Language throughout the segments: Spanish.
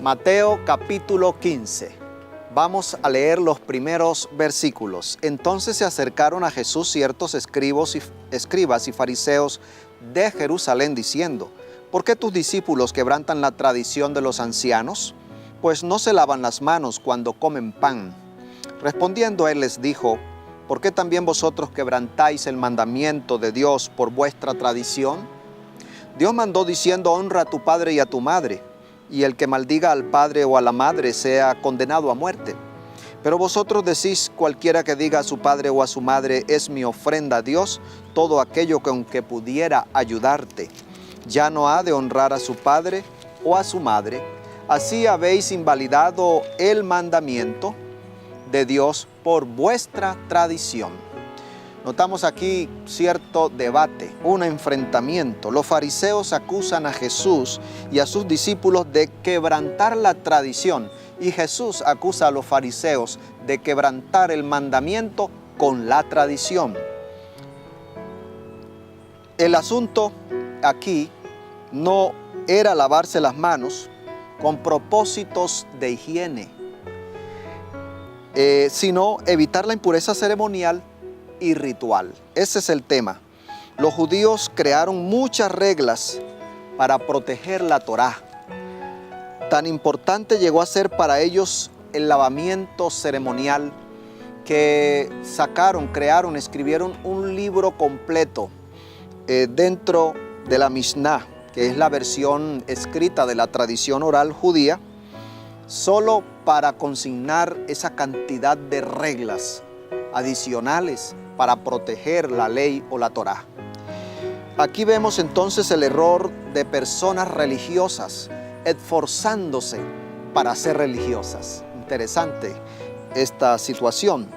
Mateo capítulo 15. Vamos a leer los primeros versículos. Entonces se acercaron a Jesús ciertos escribas y fariseos de Jerusalén diciendo: ¿por qué tus discípulos quebrantan la tradición de los ancianos? Pues no se lavan las manos cuando comen pan. Respondiendo él les dijo: ¿por qué también vosotros quebrantáis el mandamiento de Dios por vuestra tradición? Dios mandó diciendo: honra a tu padre y a tu madre, y el que maldiga al padre o a la madre sea condenado a muerte. Pero vosotros decís: cualquiera que diga a su padre o a su madre, es mi ofrenda a Dios, todo aquello que aunque pudiera ayudarte, ya no ha de honrar a su padre o a su madre. Así habéis invalidado el mandamiento de Dios por vuestra tradición. Notamos aquí cierto debate, un enfrentamiento. Los fariseos acusan a Jesús y a sus discípulos de quebrantar la tradición, y Jesús acusa a los fariseos de quebrantar el mandamiento con la tradición. El asunto aquí no era lavarse las manos con propósitos de higiene, sino evitar la impureza ceremonial y ritual. Ese es el tema. Los judíos crearon muchas reglas para proteger la Torá. Tan importante llegó a ser para ellos el lavamiento ceremonial que escribieron un libro completo dentro de la Mishnah, que es la versión escrita de la tradición oral judía, solo para consignar esa cantidad de reglas adicionales para proteger la ley o la Torá. Aquí vemos entonces el error de personas religiosas esforzándose para ser religiosas. Interesante esta situación.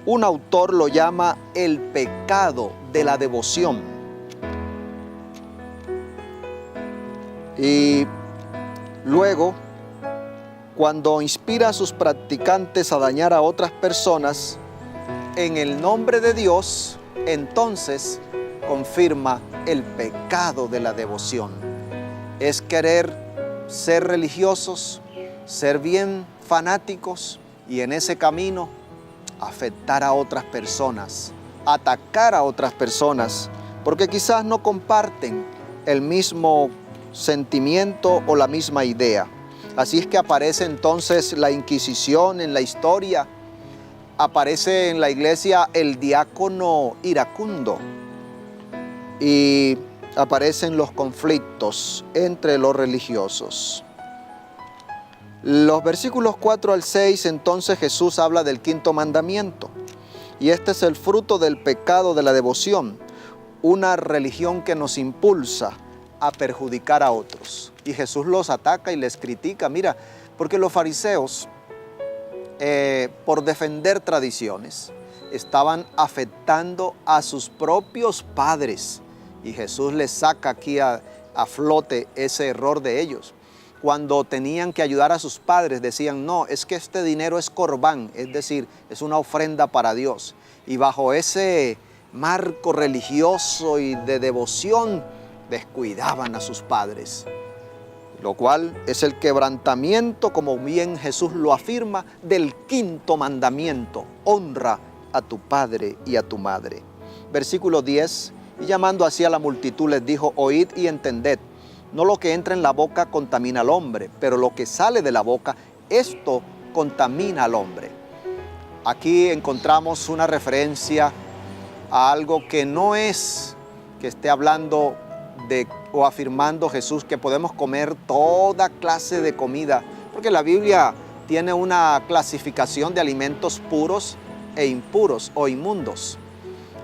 Un autor lo llama el pecado de la devoción. Y luego, cuando inspira a sus practicantes a dañar a otras personas en el nombre de Dios, entonces confirma el pecado de la devoción. Es querer ser religiosos, ser bien fanáticos, y en ese camino afectar a otras personas, atacar a otras personas, porque quizás no comparten el mismo sentimiento o la misma idea. Así es que aparece entonces la Inquisición en la historia. Aparece en la iglesia el diácono iracundo y aparecen los conflictos entre los religiosos. Los versículos 4 al 6, entonces Jesús habla del quinto mandamiento, y este es el fruto del pecado de la devoción, una religión que nos impulsa a perjudicar a otros. Y Jesús los ataca y les critica. Mira, porque los fariseos, por defender tradiciones, estaban afectando a sus propios padres, y Jesús les saca aquí a flote ese error de ellos. Cuando tenían que ayudar a sus padres, decían: no, es que este dinero es corbán, es decir, es una ofrenda para Dios. Y bajo ese marco religioso y de devoción, descuidaban a sus padres, lo cual es el quebrantamiento, como bien Jesús lo afirma, del quinto mandamiento: honra a tu padre y a tu madre. Versículo 10, y llamando así a la multitud les dijo: oíd y entended, no lo que entra en la boca contamina al hombre, pero lo que sale de la boca, esto contamina al hombre. Aquí encontramos una referencia a algo que no es que esté hablando o afirmando Jesús que podemos comer toda clase de comida, porque la Biblia tiene una clasificación de alimentos puros e impuros o inmundos.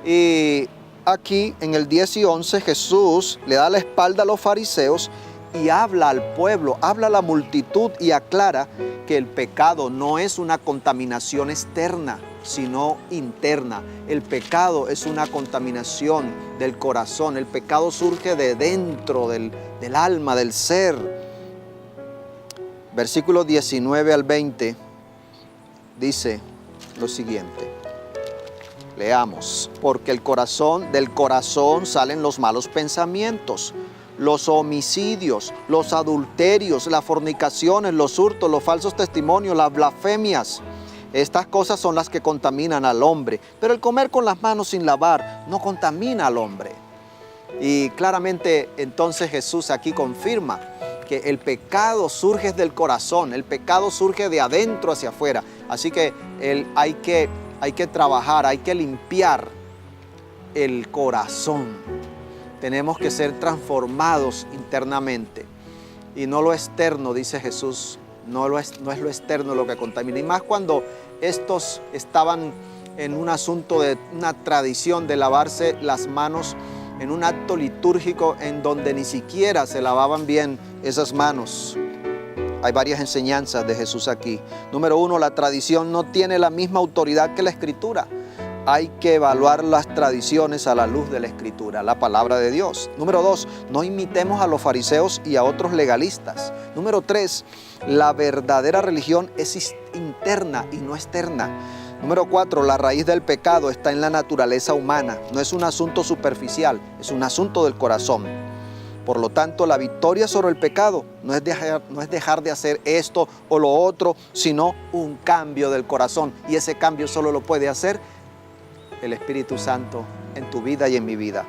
Y aquí en el 10 y 11 Jesús le da la espalda a los fariseos y habla al pueblo, habla a la multitud y aclara que el pecado no es una contaminación externa, sino interna. El pecado es una contaminación del corazón. El pecado surge de dentro del alma, del ser. Versículos 19 al 20 dice lo siguiente. Leamos: porque del corazón salen los malos pensamientos, los homicidios, los adulterios, las fornicaciones, los hurtos, los falsos testimonios, las blasfemias. Estas cosas son las que contaminan al hombre, pero el comer con las manos sin lavar no contamina al hombre. Y claramente entonces Jesús aquí confirma que el pecado surge del corazón, el pecado surge de adentro hacia afuera. Así que hay que trabajar, hay que limpiar el corazón. Tenemos que ser transformados internamente y no lo externo, dice Jesús. No es lo externo lo que contamina. Y más cuando estos estaban en un asunto de una tradición de lavarse las manos en un acto litúrgico en donde ni siquiera se lavaban bien esas manos. Hay varias enseñanzas de Jesús aquí. Número 1, la tradición no tiene la misma autoridad que la Escritura. Hay que evaluar las tradiciones a la luz de la Escritura, la palabra de Dios. Número 2, no imitemos a los fariseos y a otros legalistas. Número 3, la verdadera religión es interna y no externa. Número 4, la raíz del pecado está en la naturaleza humana. No es un asunto superficial, es un asunto del corazón. Por lo tanto, la victoria sobre el pecado no es dejar de hacer esto o lo otro, sino un cambio del corazón. Y ese cambio solo lo puede hacer el Espíritu Santo en tu vida y en mi vida.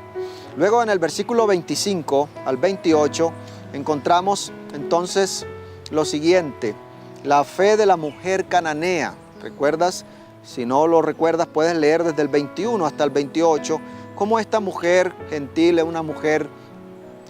Luego en el versículo 25 al 28 encontramos entonces lo siguiente: la fe de la mujer cananea. ¿Recuerdas? Si no lo recuerdas, puedes leer desde el 21 hasta el 28 cómo esta mujer gentil, una mujer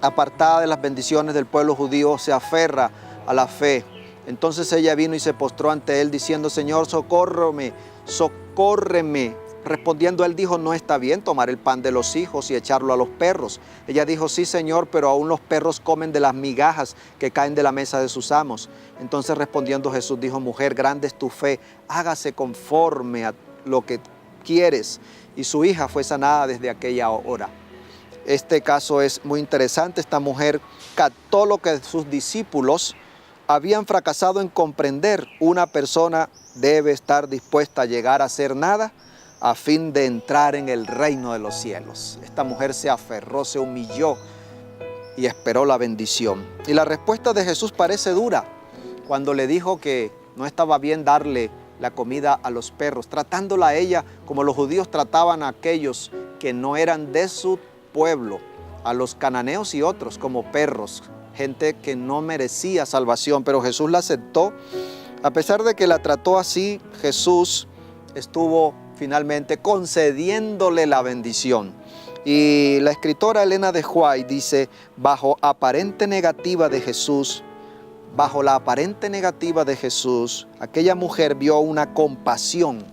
apartada de las bendiciones del pueblo judío, se aferra a la fe. Entonces ella vino y se postró ante él diciendo: Señor, socórreme, socórreme. Respondiendo él dijo: no está bien tomar el pan de los hijos y echarlo a los perros. Ella dijo: sí, Señor, pero aún los perros comen de las migajas que caen de la mesa de sus amos. Entonces respondiendo Jesús dijo: mujer, grande es tu fe, hágase conforme a lo que quieres. Y su hija fue sanada desde aquella hora. Este caso es muy interesante. Esta mujer captó lo que sus discípulos habían fracasado en comprender. Una persona debe estar dispuesta a llegar a hacer nada a fin de entrar en el reino de los cielos. Esta mujer se aferró, se humilló y esperó la bendición. Y la respuesta de Jesús parece dura cuando le dijo que no estaba bien darle la comida a los perros, tratándola a ella como los judíos trataban a aquellos que no eran de su pueblo, a los cananeos y otros como perros, gente que no merecía salvación, pero Jesús la aceptó. A pesar de que la trató así, Jesús estuvo finalmente concediéndole la bendición. Y la escritora Elena de White dice: bajo la aparente negativa de Jesús, aquella mujer vio una compasión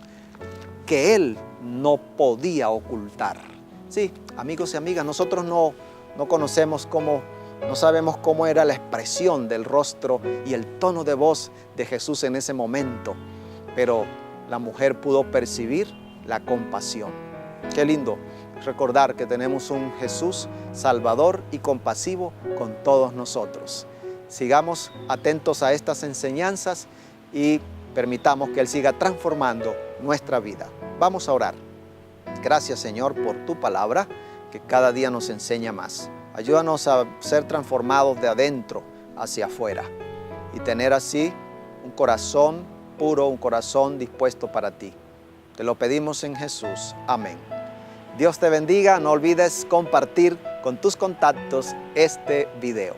que él no podía ocultar. Sí, amigos y amigas, nosotros no conocemos no sabemos cómo era la expresión del rostro y el tono de voz de Jesús en ese momento, pero la mujer pudo percibir la compasión. Qué lindo recordar que tenemos un Jesús salvador y compasivo con todos nosotros. Sigamos atentos a estas enseñanzas y permitamos que Él siga transformando nuestra vida. Vamos a orar. Gracias, Señor, por tu palabra que cada día nos enseña más. Ayúdanos a ser transformados de adentro hacia afuera y tener así un corazón puro, un corazón dispuesto para ti. Te lo pedimos en Jesús. Amén. Dios te bendiga. No olvides compartir con tus contactos este video.